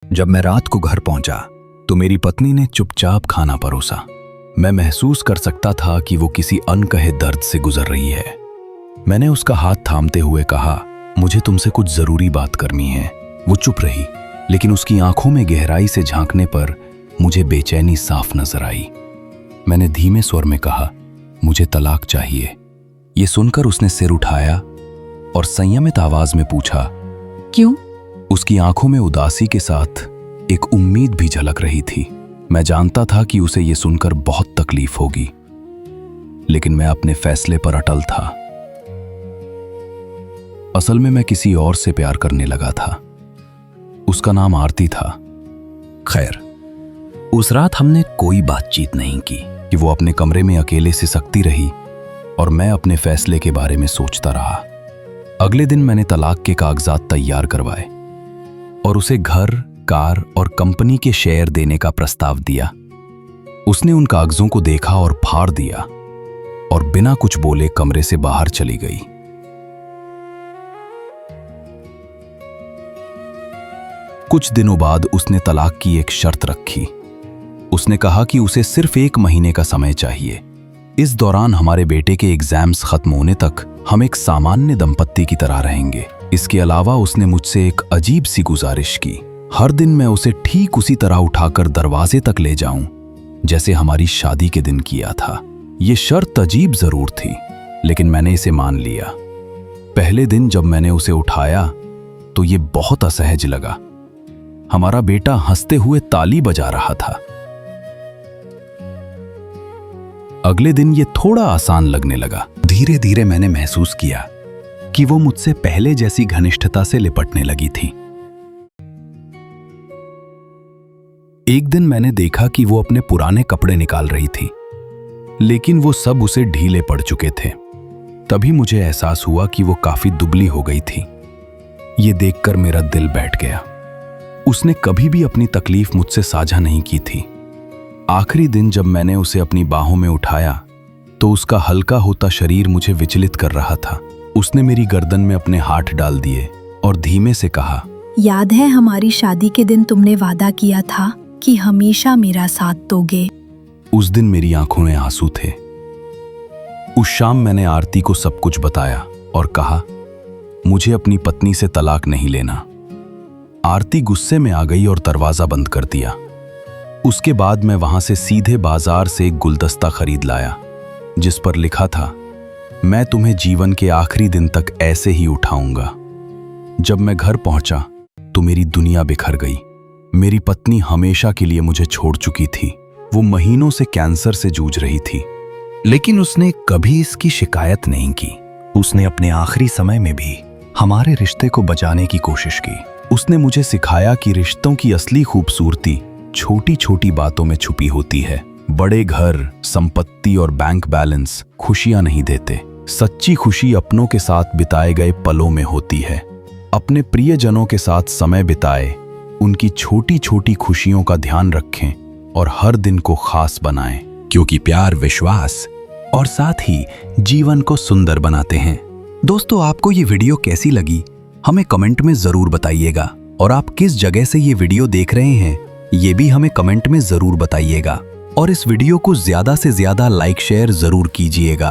जब मैं रात को घर पहुंचा तो मेरी पत्नी ने चुपचाप खाना परोसा। मैं महसूस कर सकता था कि वो किसी अनकहे दर्द से गुजर रही है। मैंने उसका हाथ थामते हुए कहा, मुझे तुमसे कुछ जरूरी बात करनी है। वो चुप रही, लेकिन उसकी आंखों में गहराई से झांकने पर मुझे बेचैनी साफ नजर आई। मैंने धीमे स्वर में कहा, मुझे तलाक चाहिए। ये सुनकर उसने सिर उठाया और संयमित आवाज में पूछा, क्यों? उसकी आंखों में उदासी के साथ एक उम्मीद भी झलक रही थी। मैं जानता था कि उसे ये सुनकर बहुत तकलीफ होगी, लेकिन मैं अपने फैसले पर अटल था। असल में मैं किसी और से प्यार करने लगा था। उसका नाम आरती था। खैर, उस रात हमने कोई बातचीत नहीं की कि वो अपने कमरे में अकेले सिसकती रही और मैं अपने फैसले के बारे में सोचता रहा। अगले दिन मैंने तलाक के कागजात तैयार करवाए और उसे घर, कार और कंपनी के शेयर देने का प्रस्ताव दिया। उसने उन कागजों को देखा और फाड़ दिया और बिना कुछ बोले कमरे से बाहर चली गई। कुछ दिनों बाद उसने तलाक की एक शर्त रखी। उसने कहा कि उसे सिर्फ 1 महीने का समय चाहिए। इस दौरान हमारे बेटे के एग्जाम्स खत्म होने तक हम एक सामान्य दंपत्ति की तरह रहेंगे। इसके अलावा उसने मुझसे एक अजीब सी गुजारिश की। हर दिन मैं उसे ठीक उसी तरह उठाकर दरवाजे तक ले जाऊं जैसे हमारी शादी के दिन किया था। ये शर्त अजीब जरूर थी, लेकिन मैंने इसे मान लिया। पहले दिन जब मैंने उसे उठाया तो ये बहुत असहज लगा। हमारा बेटा हंसते हुए ताली बजा रहा था। अगले दिन ये थोड़ा आसान लगने लगा। धीरे धीरे मैंने महसूस किया कि वो मुझसे पहले जैसी घनिष्ठता से लिपटने लगी थी। एक दिन मैंने देखा कि वो अपने पुराने कपड़े निकाल रही थी, लेकिन वो सब उसे ढीले पड़ चुके थे। तभी मुझे एहसास हुआ कि वो काफी दुबली हो गई थी। ये देखकर मेरा दिल बैठ गया। उसने कभी भी अपनी तकलीफ मुझसे साझा नहीं की थी। आखिरी दिन जब मैंने उसे अपनी बाहों में उठाया तो उसका हल्का होता शरीर मुझे विचलित कर रहा था। उसने मेरी गर्दन में अपने हाथ डाल दिए और धीमे से कहा, याद है हमारी शादी के दिन तुमने वादा किया था कि हमेशा मेरा साथ दोगे? उस दिन मेरी आंखों में आंसू थे। उस शाम मैंने आरती को सब कुछ बताया और कहा, मुझे अपनी पत्नी से तलाक नहीं लेना। आरती गुस्से में आ गई और दरवाजा बंद कर दिया। उसके बाद मैं वहां से सीधे बाजार से एक गुलदस्ता खरीद लाया जिस पर लिखा था, मैं तुम्हें जीवन के आखिरी दिन तक ऐसे ही उठाऊंगा। जब मैं घर पहुंचा तो मेरी दुनिया बिखर गई। मेरी पत्नी हमेशा के लिए मुझे छोड़ चुकी थी। वो महीनों से कैंसर से जूझ रही थी, लेकिन उसने कभी इसकी शिकायत नहीं की। उसने अपने आखिरी समय में भी हमारे रिश्ते को बचाने की कोशिश की। उसने मुझे सिखाया कि रिश्तों की असली खूबसूरती छोटी छोटी बातों में छुपी होती है। बड़े घर, संपत्ति और बैंक बैलेंस खुशियां नहीं देते। सच्ची खुशी अपनों के साथ बिताए गए पलों में होती है। अपने प्रियजनों के साथ समय बिताए, उनकी छोटी छोटी खुशियों का ध्यान रखें और हर दिन को खास बनाएं, क्योंकि प्यार, विश्वास और साथ ही जीवन को सुंदर बनाते हैं। दोस्तों, आपको ये वीडियो कैसी लगी हमें कमेंट में जरूर बताइएगा, और आप किस जगह से ये वीडियो देख रहे हैं ये भी हमें कमेंट में जरूर बताइएगा, और इस वीडियो को ज्यादा से ज्यादा लाइक शेयर जरूर कीजिएगा।